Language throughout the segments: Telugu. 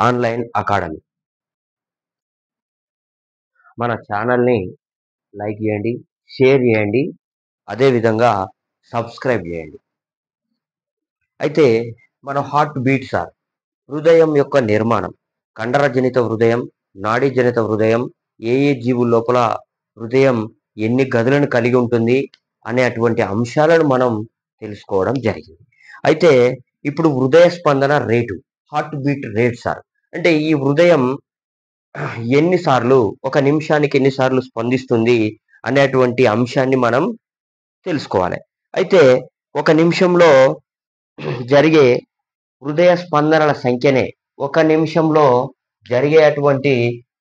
Online academy. మన ఛానల్ని లైక్ చేయండి, షేర్ చేయండి, అదేవిధంగా సబ్స్క్రైబ్ చేయండి. అయితే మన హార్ట్ బీట్ సార్ హృదయం యొక్క నిర్మాణం, కండరజనిత హృదయం, నాడీజనిత హృదయం, ఏ ఏ జీవుల లోపల హృదయం ఎన్ని గదులను కలిగి ఉంటుంది అనే అటువంటి అంశాలను మనం తెలుసుకోవడం జరిగింది. అయితే ఇప్పుడు హృదయ స్పందన rate, heart beat rate sir అంటే ఈ హృదయం ఎన్నిసార్లు ఒక నిమిషానికి ఎన్నిసార్లు స్పందిస్తుంది అనేటువంటి అంశాన్ని మనం తెలుసుకోవాలి. అయితే ఒక నిమిషంలో జరిగే హృదయ స్పందనల సంఖ్యనే ఒక నిమిషంలో జరిగే అటువంటి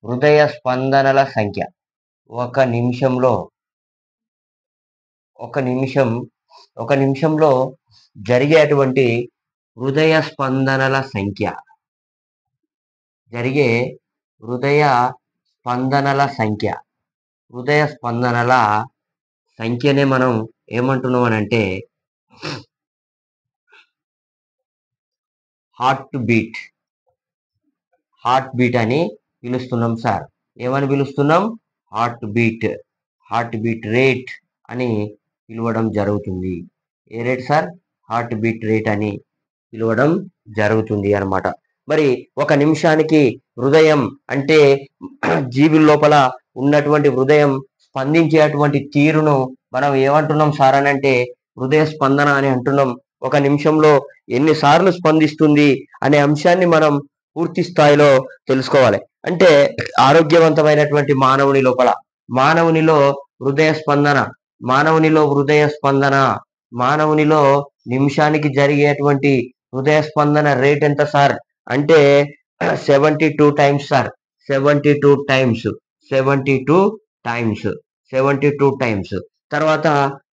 హృదయ స్పందనల సంఖ్య ఒక నిమిషంలో ఒక నిమిషంలో జరిగేటువంటి హృదయ స్పందనల సంఖ్య జరిగే హృదయ స్పందనల సంఖ్యనే మనం ఏమంటున్నాం అని అంటే హార్ట్ బీట్ అని పిలుస్తున్నాం సార్. ఏమని పిలుస్తున్నాం? హార్ట్ బీట్ రేట్ అని పిలవడం జరుగుతుంది. ఏ rate sir? Heart beat rate అని పిలవడం జరుగుతుంది అన్నమాట. మరి ఒక నిమిషానికి హృదయం అంటే జీవుల లోపల ఉన్నటువంటి హృదయం స్పందించేటువంటి తీరును మనం ఏమంటున్నాం సార్ అని అంటే హృదయ స్పందన అని అంటున్నాం. ఒక నిమిషంలో ఎన్నిసార్లు స్పందిస్తుంది అనే అంశాన్ని మనం పూర్తి స్థాయిలో తెలుసుకోవాలి. అంటే ఆరోగ్యవంతమైనటువంటి మానవునిలో హృదయ స్పందన మానవునిలో నిమిషానికి జరిగేటువంటి హృదయ స్పందన రేట్ ఎంత సార్ అంటే 72 టైమ్స్ సార్. 72 టైమ్స్. తర్వాత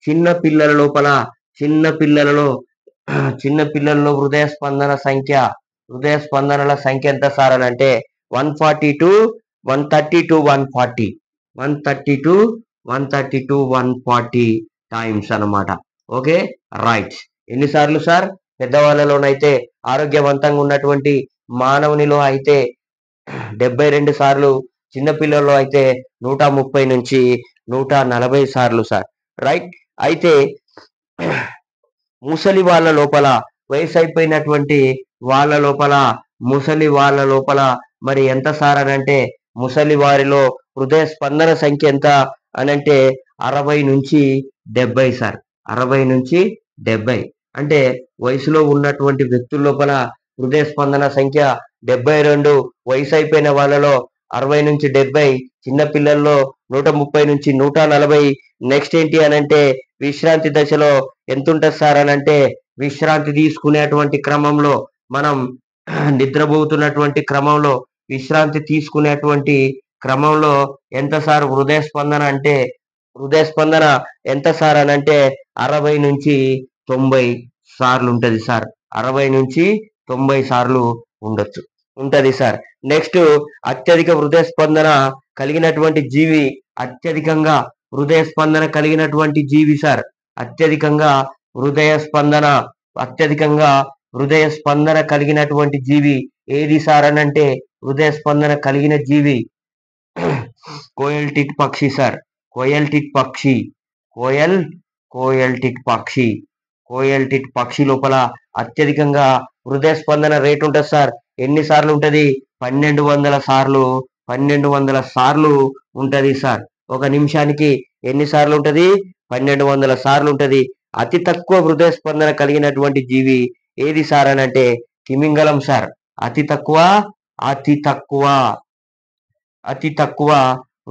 చిన్న పిల్లలలో హృదయ స్పందనల సంఖ్య ఎంత సార్ అని అంటే 140 టైమ్స్ అన్నమాట. Okay, right. ఎన్నిసార్లు సార్? పెద్దవాళ్ళలోనైతే ఆరోగ్యవంతంగా ఉన్నటువంటి మానవునిలో అయితే 72 సార్లు, చిన్నపిల్లల్లో అయితే 130 నుంచి 140 సార్లు సార్. రైట్. అయితే ముసలి వాళ్ళ లోపల, వయసు అయిపోయినటువంటి ముసలి వాళ్ళ లోపల మరి ఎంత సార్ అని అంటే ముసలి వారిలో హృదయ స్పందన సంఖ్య ఎంత అని అంటే 60 నుంచి 70 సార్. 60 నుంచి 70 అంటే వయసులో ఉన్నటువంటి వ్యక్తుల లోపల హృదయ స్పందన సంఖ్య 72, వయసు అయిపోయిన వాళ్ళలో 60 నుంచి 70, చిన్న పిల్లల్లో 130 నుంచి 140. నెక్స్ట్ ఏంటి అని అంటే విశ్రాంతి దశలో ఎంత ఉంటుంది సార్ అని అంటే విశ్రాంతి తీసుకునేటువంటి క్రమంలో, మనం నిద్రపోతున్నటువంటి క్రమంలో, విశ్రాంతి తీసుకునేటువంటి క్రమంలో ఎంత సార్ హృదయ స్పందన ఎంత సార్ అని అంటే 60 నుంచి 90 సార్లు ఉంటుంది సార్. 60 నుంచి 90 సార్లు ఉంటది సార్. నెక్స్ట్ అత్యధిక హృదయ స్పందన కలిగినటువంటి జీవి సార్. అత్యధికంగా హృదయ స్పందన కలిగినటువంటి జీవి ఏది సార్ అని అంటే హృదయ స్పందన కలిగిన జీవి కోయల్టిక్ పక్షి సార్. కోయల్టిక్ పక్షి లోపల అత్యధికంగా హృదయ స్పందన రేట్ ఉంటుంది సార్. ఎన్ని సార్లు ఉంటది? 1200 సార్లు ఉంటది సార్. ఒక నిమిషానికి ఎన్ని సార్లు ఉంటది? 1200 సార్లు ఉంటది. అతి తక్కువ హృదయ స్పందన కలిగినటువంటి జీవి ఏది సార్ అని అంటే తిమింగలం సార్. అతి తక్కువ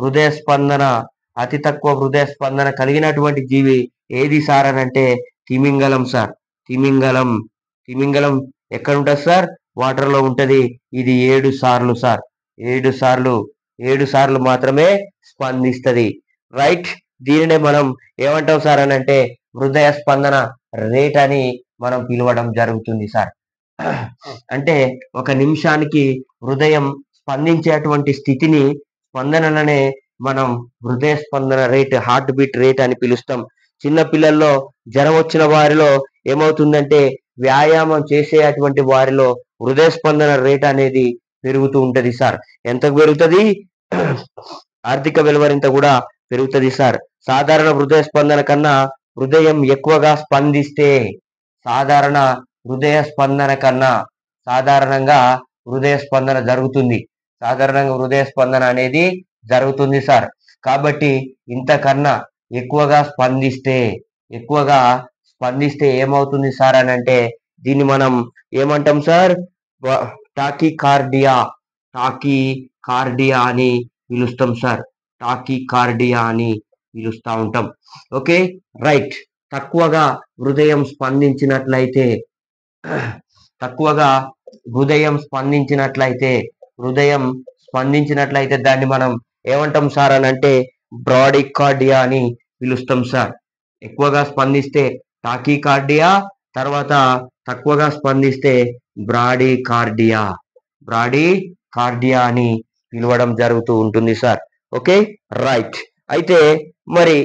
హృదయ స్పందన కలిగినటువంటి జీవి ఏది సార్ అని అంటే తిమింగలం సార్. తిమింగలం ఎక్కడ ఉంటుంది సార్? వాటర్ లో ఉంటది. ఇది 7 సార్లు సార్. 7 సార్లు మాత్రమే స్పందిస్తది. రైట్. దీనినే మనం ఏమంటాం సార్ అని అంటే హృదయ స్పందన రేట్ అని మనం పిలవడం జరుగుతుంది సార్. అంటే ఒక నిమిషానికి హృదయం స్పందించేటువంటి స్పందనలనే మనం హృదయ స్పందన రేట్, హార్ట్ బీట్ రేట్ అని పిలుస్తాం. చిన్న పిల్లల్లో జ్వరం వచ్చిన వారిలో ఏమవుతుందంటే వ్యాయామం చేసేటువంటి వారిలో హృదయ స్పందన రేట్ అనేది పెరుగుతూ ఉంటది సార్. ఎంతకు పెరుగుతుంది? ఆర్థిక వెలువరింత కూడా పెరుగుతుంది సార్. సాధారణ హృదయ స్పందన కన్నా హృదయం ఎక్కువగా స్పందిస్తే, సాధారణ హృదయ స్పందన కన్నా సాధారణంగా హృదయ స్పందన జరుగుతుంది. సాధారణంగా హృదయ స్పందన అనేది జరుగుతుంది సార్. కాబట్టి ఇంతకన్నా ఎక్కువగా స్పందిస్తే ఏమవుతుంది సార్ అని అంటే, దీన్ని మనం ఏమంటాం సార్? టాకికార్డియా అని పిలుస్తాం సార్. టాకికార్డియా అని పిలుస్తా ఉంటాం. Okay, right. తక్కువగా హృదయం స్పందించినట్లయితే దాన్ని మనం ఏమంటాం సార్ అని అంటే బ్రాడికార్డియా అని పిలుస్తాం సార్. ఎక్కువగా స్పందిస్తే టాకికార్డియా, తర్వాత తక్కువగా స్పందిస్తే బ్రాడికార్డియా అని పిలవడం జరుగుతూ ఉంటుంది సార్. Okay, right. అయితే మరి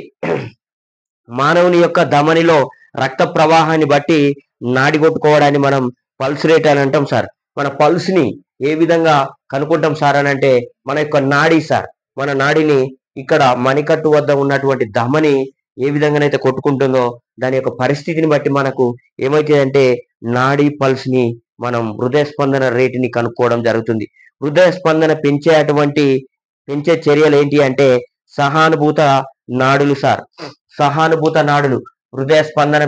మానవుని యొక్క ధమనిలో రక్త ప్రవాహాన్ని బట్టి నాడి కొట్టుకోవడాన్ని మనం పల్స్ రేట్ అని అంటాం సార్. మన పల్స్ ని ఏ విధంగా కనుక్కుంటాం సార్ అని అంటే, మన యొక్క నాడి సార్, మన నాడిని ఇక్కడ మణికట్టు వద్ద ఉన్నటువంటి ధమని ఏ విధంగానైతే కొట్టుకుంటుందో దాని యొక్క పరిస్థితిని బట్టి మనకు ఏమైతుందంటే నాడీ పల్స్ ని మనం హృదయ స్పందన రేటుని కనుక్కోవడం జరుగుతుంది. హృదయ స్పందన పెంచే చర్యలు ఏంటి అంటే సహానుభూత నాడులు సార్. సహానుభూత నాడులు. హృదయ స్పందన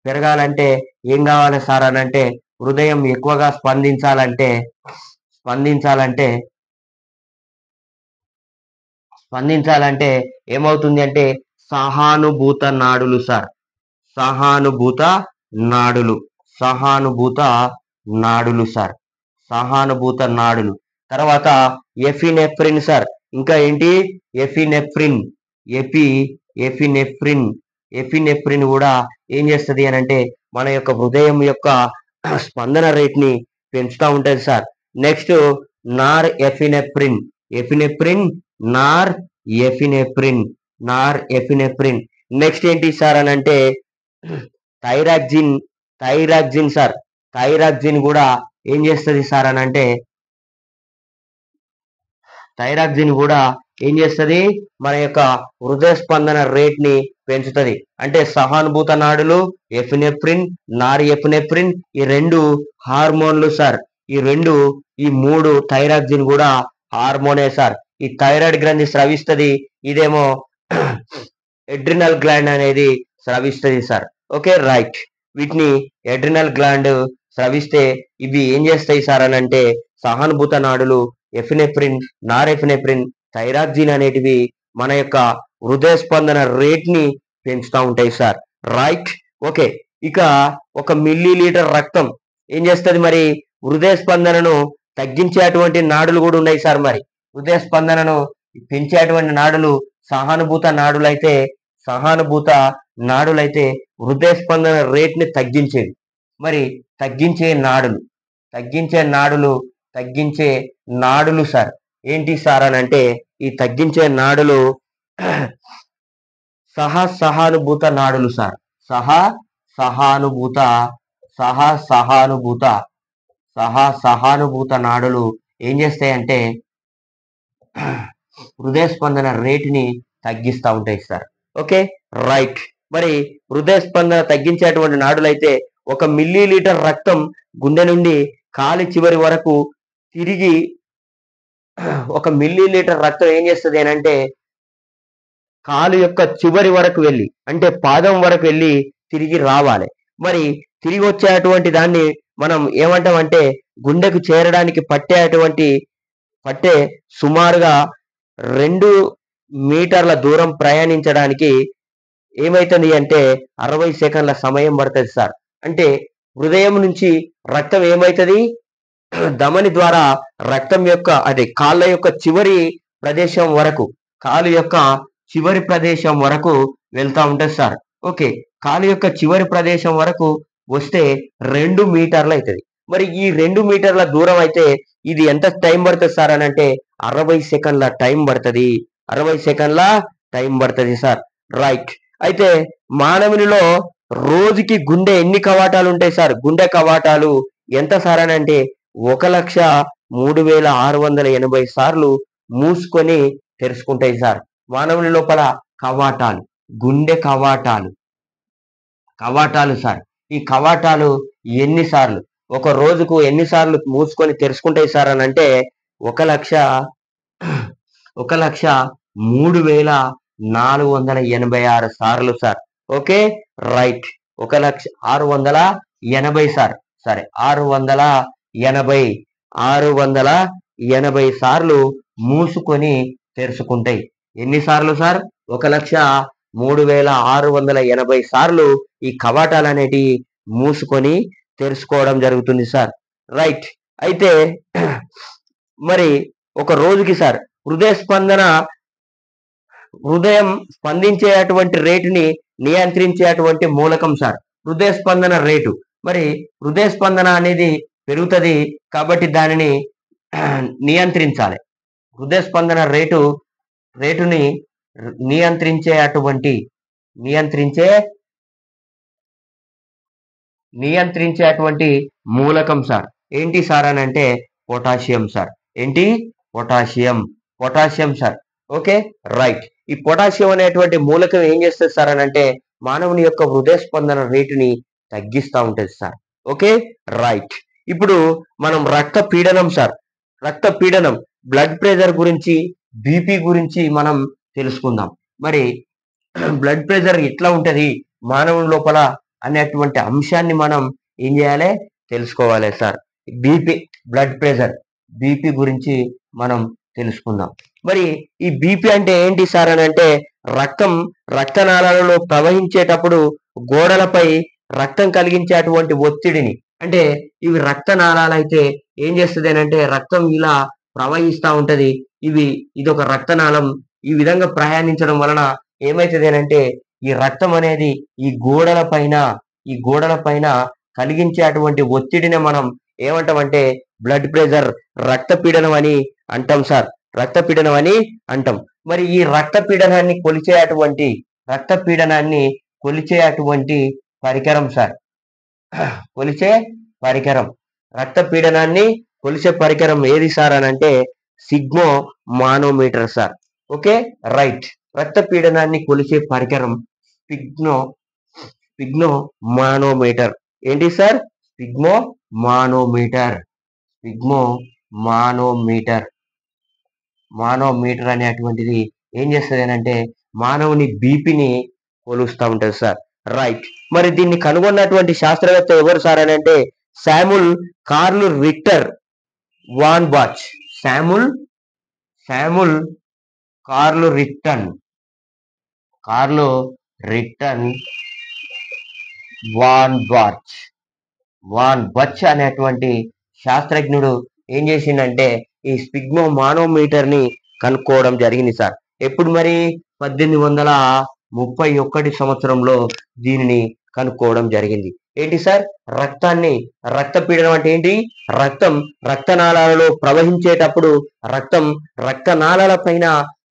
పెరగాలంటే ఏం కావాలి సార్ అని అంటే, హృదయం ఎక్కువగా స్పందించాలంటే ఏమవుతుంది అంటే సహానుభూత నాడులు సార్. సహానుభూత నాడులు. తర్వాత ఎఫినెఫ్రిన్ సార్. ఇంకా ఏంటి? ఎఫినెఫ్రిన్ కూడా ఏం చేస్తుంది అని అంటే మన యొక్క హృదయం యొక్క స్పందన రేట్ ని పెంచుతూ ఉంటది సార్. నెక్స్ట్ నార్ ఎఫినెఫ్రిన్. నెక్స్ట్ ఏంటి సార్ అని అంటే థైరాక్సిన్ సార్. థైరాక్సిన్ కూడా ఏం చేస్తుంది సార్ అని అంటే, మన యొక్క హృదయ స్పందన రేట్ ని పెంచుతుంది. అంటే సహానుభూత నాడులు, ఎఫినెఫ్రిన్, నార్ ఎఫినెఫ్రిన్, ఈ రెండు హార్మోన్లు సార్. ఈ మూడు థైరాక్సిన్ కూడా హార్మోనే సార్. ఈ థైరాయిడ్ గ్రంథి స్రవిస్తుంది, ఇదేమో ఎడ్రినల్ గ్లాండ్ అనేది స్రవిస్తుంది సార్. Okay, right. వీటిని ఎడ్రినల్ గ్లాండ్ స్రవిస్తే ఇవి ఏం చేస్తాయి సార్ అని అంటే సహానుభూత నాడులు, ఎఫినెఫ్రిన్, నార్ ఎఫినెఫ్రిన్, థైరాక్సిన్ అనేటివి మన యొక్క హృదయ స్పందన రేట్ ని పెంచుతూ ఉంటాయి సార్. రైట్. ఓకే, ఇక 1 మిల్లీలీటర్ రక్తం ఏం చేస్తుంది? మరి హృదయ స్పందనను తగ్గించేటువంటి నాడులు కూడా ఉన్నాయి సార్. మరి హృదయ స్పందనను పెంచేటువంటి నాడులు సహానుభూత నాడులైతే హృదయ స్పందన రేట్ ని తగ్గించేది. మరి తగ్గించే నాడులు సార్ ఏంటి సార్ అని అంటే, ఈ తగ్గించే నాడులు సహానుభూత నాడులు సార్. సహానుభూత నాడులు ఏం చేస్తాయంటే హృదయ స్పందన రేటుని తగ్గిస్తూ ఉంటాయి సార్. Okay, right. మరి హృదయ స్పందన తగ్గించేటువంటి నాడులైతే 1 మిల్లీలీటర్ రక్తం గుండె నుండి కాలి చివరి వరకు తిరిగి 1 మిల్లీలీటర్ రక్తం ఏం చేస్తుంది అని అంటే కాలు యొక్క చివరి వరకు వెళ్ళి, అంటే పాదం వరకు వెళ్ళి తిరిగి రావాలి. మరి తిరిగి వచ్చేటువంటి దాన్ని మనం ఏమంటామంటే గుండెకు చేరడానికి పట్టే సుమారుగా 2 మీటర్ల దూరం ప్రయాణించడానికి ఏమైతుంది అంటే 60 సెకండ్ల సమయం పడుతుంది సార్. అంటే హృదయం నుంచి రక్తం ఏమైతుంది, ధమని ద్వారా రక్తం యొక్క కాళ్ళ యొక్క చివరి ప్రదేశం వరకు వెళ్తా ఉంటుంది సార్. ఓకే, కాలు యొక్క చివరి ప్రదేశం వరకు వస్తే 2 మీటర్లు అవుతుంది. మరి ఈ 2 మీటర్ల దూరం అయితే ఇది ఎంత టైం పడుతుంది సార్ అని అంటే 60 సెకండ్ల టైం పడుతుంది సార్. రైట్. అయితే మానవునిలో రోజుకి గుండె ఎన్ని కవాటాలు ఉంటాయి సార్? గుండె కవాటాలు ఎంత సార్ అని అంటే 1,03,680 సార్లు మూసుకొని తెరుచుకుంటాయి సార్. మానవుని లోపల కవాటాలు, గుండె కవాటాలు సార్. ఈ కవాటాలు ఎన్ని సార్లు ఒక రోజుకు ఎన్ని సార్లు మూసుకొని తెరుచుకుంటాయి సార్ అని అంటే 1,03,486 సార్లు సార్. Okay, right. 1,06,80 సార్. సరే, 680 సార్లు మూసుకొని తెరుచుకుంటాయి. ఎన్ని సార్లు సార్? 1,03,680 సార్లు ఈ కవాటాలు అనేటివి మూసుకొని తెరుచుకోవడం జరుగుతుంది సార్. రైట్. అయితే మరి ఒక రోజుకి సార్ హృదయం స్పందించేటువంటి రేటుని నియంత్రించేటువంటి మూలకం సార్ హృదయ స్పందన రేటు. మరి హృదయ స్పందన అనేది పెరుగుతుంది కాబట్టి దానిని నియంత్రించాలి. హృదయ స్పందన రేటుని నియంత్రించేటువంటి మూలకం సార్ ఏంటి సార్ అని అంటే పొటాషియం సార్. ఏంటి? Potassium sir. Okay, right. ఈ పొటాషియం అనేటువంటి మూలకం ఏం చేస్తుంది సార్ అని అంటే మానవుని యొక్క హృదయ స్పందన రేటుని తగ్గిస్తూ ఉంటుంది సార్. Okay, right. ఇప్పుడు మనం రక్త పీడనం బ్లడ్ ప్రెషర్ గురించి, బీపీ గురించి మనం తెలుసుకుందాం. మరి బ్లడ్ ప్రెషర్ ఎట్లా ఉంటది మానవుని లోపల అనేటువంటి అంశాన్ని మనం ఏం చేయాలి? తెలుసుకోవాలి సార్. బ్లడ్ ప్రెషర్, బీపీ గురించి మనం తెలుసుకుందాం. మరి ఈ బీపీ అంటే ఏంటి సార్ అని అంటే రక్తనాళాలలో ప్రవహించేటప్పుడు గోడలపై రక్తం కలిగించేటువంటి ఒత్తిడిని, అంటే ఇవి రక్తనాళాలు అయితే ఏం చేస్తుంది అని అంటే రక్తం ఇలా ప్రవహిస్తూ ఉంటది. ఇదొక రక్తనాళం. ఈ విధంగా ప్రయాణించడం వలన ఏమైతుంది అని అంటే ఈ రక్తం అనేది ఈ గోడల పైన కలిగించేటువంటి ఒత్తిడిని మనం ఏమంటామంటే బ్లడ్ ప్రెషర్, రక్తపీడనం అని అంటాం సార్. రక్తపీడనం అని అంటాం. మరి ఈ రక్తపీడనాన్ని కొలిచేటువంటి పరికరం సార్. రక్తపీడనాన్ని కొలిచే పరికరం ఏది సార్ అని అంటే sphygmomanometer sir. Okay, right. రక్తపీడనాన్ని కొలిచే పరికరం స్పిగ్మో మానోమీటర్. ఏంటి సార్? స్పిగ్మో మానోమీటర్ అనేటువంటిది ఏం చేస్తుంది అని అంటే మానవుని బీపీని కొలుస్తూ ఉంటుంది సార్. రైట్. మరి దీన్ని కనుగొన్నటువంటి శాస్త్రవేత్త ఎవరు సార్ అని అంటే Samuel Karl Richter von Basch. Samuel Karl Richter von Basch అనేటువంటి శాస్త్రజ్ఞుడు ఏం చేసిండంటే ఈ స్పిగ్మో మానోమీటర్ ని కనుక్కోవడం జరిగింది సార్. ఎప్పుడు మరి? 1831 సంవత్సరంలో దీనిని కనుక్కోవడం జరిగింది. ఏంటి సార్? రక్తపీడనం అంటే ఏంటి? రక్తనాళాలలో ప్రవహించేటప్పుడు రక్తనాళాల పైన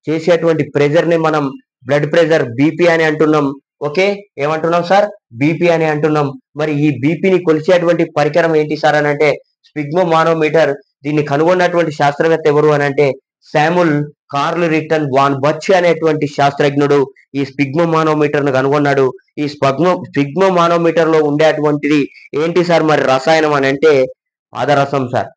చేసేటువంటి ప్రెషర్ ని మనం బ్లడ్ ప్రెషర్, బీపీ అని అంటున్నాం. ఓకే, ఏమంటున్నాం సార్? బీపీ అని అంటున్నాం. మరి ఈ బీపీని కొలిచేటువంటి పరికరం ఏంటి సార్ అని అంటే స్పిగ్మో మానోమీటర్. దీన్ని కనుగొన్నటువంటి శాస్త్రవేత్త ఎవరు అని అంటే Samuel Karl Richter von Basch అనేటువంటి శాస్త్రజ్ఞుడు ఈ స్పిగ్మో మానోమీటర్ ను కనుగొన్నాడు. ఈ స్పిగ్మో మానోమీటర్ లో ఉండేటువంటిది ఏంటి సార్? మరి రసాయనం అని అంటే పాదరసం sir.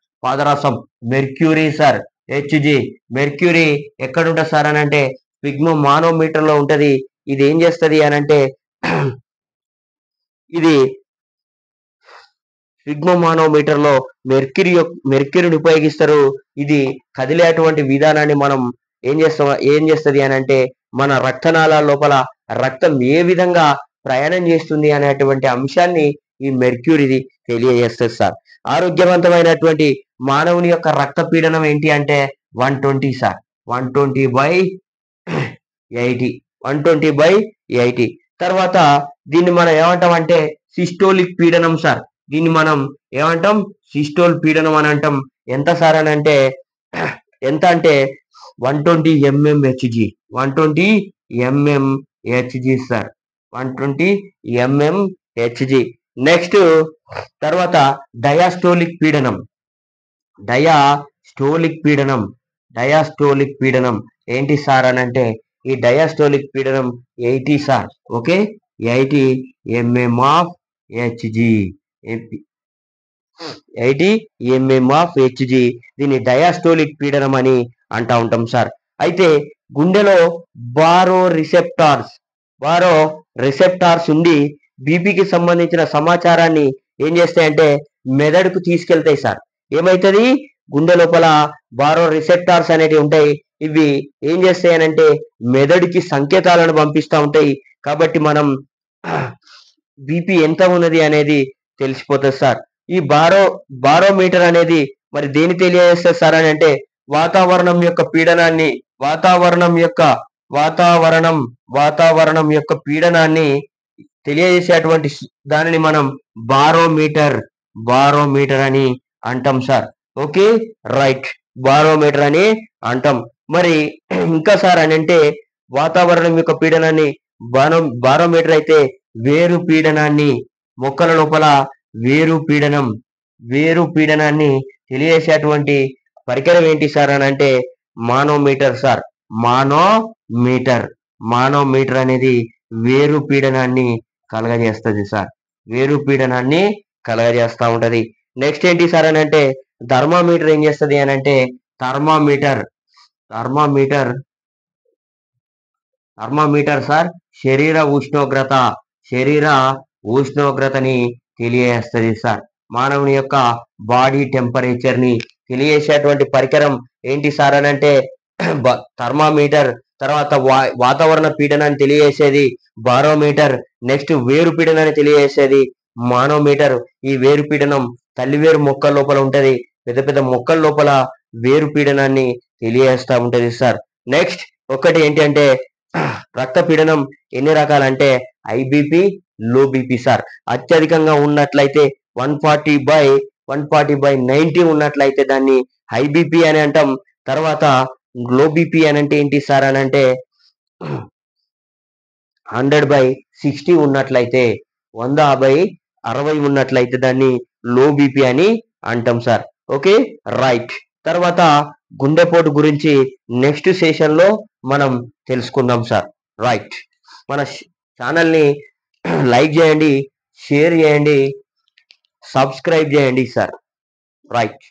Mercury sir. H G. Mercury ఎక్కడ ఉంటుంది సార్ అని అంటే స్పిగ్మో మానోమీటర్ లో ఉంటది. ఇది ఏం చేస్తుంది అని అంటే ఇది స్పిగ్మో మానోమీటర్ లో మెర్క్యూరీని ఉపయోగిస్తారు. ఇది కదిలేటువంటి విధానాన్ని మనం ఏం చేస్తుంది అని అంటే మన రక్తనాళాల లోపల రక్తం ఏ విధంగా ప్రయాణం చేస్తుంది అనేటువంటి అంశాన్ని ఈ మెర్క్యూరీ తెలియజేస్తుంది సార్. ఆరోగ్యవంతమైనటువంటి మానవుని యొక్క రక్తపీడనం ఏంటి అంటే 120 సార్. 120/80. తర్వాత దీన్ని మనం ఏమంటాం అంటే సిస్టోలిక్ పీడనం సార్. దీన్ని మనం ఏమంటాం? సిస్టోల్ పీడనం అని అంటాం. ఎంత సార్ అని అంటే 120 mmHg. 120 mmHg sir. 120 mmHg. Next తర్వాత డయాస్టోలిక్ పీడనం. డయాస్టోలిక్ పీడనం ఏంటి సార్ అని అంటే ఈ డయాస్టోలిక్ పీడనం 80 sir. Okay, 80 mm of HG. 80 mm of HG. దీన్ని డయాస్టోలిక్ పీడనం అని అంటా ఉంటాం సార్. అయితే గుండెలో బారో రిసెప్టార్స్ ఉండి బీపీకి సంబంధించిన సమాచారాన్ని ఏం చేస్తాయంటే మెదడుకు తీసుకెళ్తాయి సార్. ఏమైతుంది, గుండె లోపల బారో రిసెప్టార్స్ అనేటివి ఉంటాయి. ఇవి ఏం చేస్తాయనంటే మెదడుకి సంకేతాలను పంపిస్తూ ఉంటాయి. కాబట్టి మనం బీపీ ఎంత ఉన్నది అనేది తెలిసిపోతుంది సార్. ఈ బారోమీటర్ అనేది మరి దేని తెలియజేస్తుంది సార్ అని అంటే వాతావరణం యొక్క పీడనాన్ని తెలియజేసేటువంటి దానిని మనం బారోమీటర్ అని అంటాం సార్. ఓకే, రైట్, బారోమీటర్ అని అంటాం. మరి ఇంకా సార్ అని అంటే వాతావరణం యొక్క పీడనాన్ని బారోమీటర్ అయితే వేరు పీడనాన్ని, మొక్కల లోపల వేరు పీడనాన్ని తెలియజేసేటువంటి పరికరం ఏంటి సార్ అని అంటే మానోమీటర్ సార్. మానోమీటర్ అనేది వేరు పీడనాన్ని కలగజేస్తుంది సార్. వేరు పీడనాన్ని కలగజేస్తా ఉంటది. నెక్స్ట్ ఏంటి సార్ అని అంటే థర్మామీటర్ ఏం చేస్తుంది అని అంటే థర్మామీటర్ సార్ శరీర ఉష్ణోగ్రతని తెలియజేస్తుంది సార్. మానవుని యొక్క బాడీ టెంపరేచర్ ని తెలియజేసేటువంటి పరికరం ఏంటి సార్ అని అంటే థర్మామీటర్. తర్వాత వాతావరణ పీడనాన్ని తెలియజేసేది బారోమీటర్. నెక్స్ట్ వేరు పీడనాన్ని తెలియజేసేది మానోమీటర్. ఈ వేరు పీడనం తల్లివేరు మొక్కల లోపల ఉంటది. పెద్ద పెద్ద మొక్కల లోపల వేరు పీడనాన్ని తెలియజేస్తా ఉంటది సార్. నెక్స్ట్ ఒకటి ఏంటి అంటే రక్త పీడనం ఎన్ని రకాలంటే ఐబీపీ, లో బీపీ సార్. అత్యధికంగా ఉన్నట్లయితే 140/90 ఉన్నట్లయితే దాన్ని హై బీపీ అని అంటాం. తర్వాత లో బీపీ అని అంటే ఏంటి సార్ అని అంటే 100/60 ఉన్నట్లయితే, 100/60 ఉన్నట్లయితే దాన్ని లో బీపీ అని అంటాం సార్. Okay, right. తర్వాత గుండెపోటు గురించి నెక్స్ట్ సెషన్ లో మనం తెలుసుకుందాం సార్. రైట్, మన ఛానల్ని లైక్ చేయండి, షేర్ చేయండి, సబ్స్క్రైబ్ చేయండి సార్. రైట్.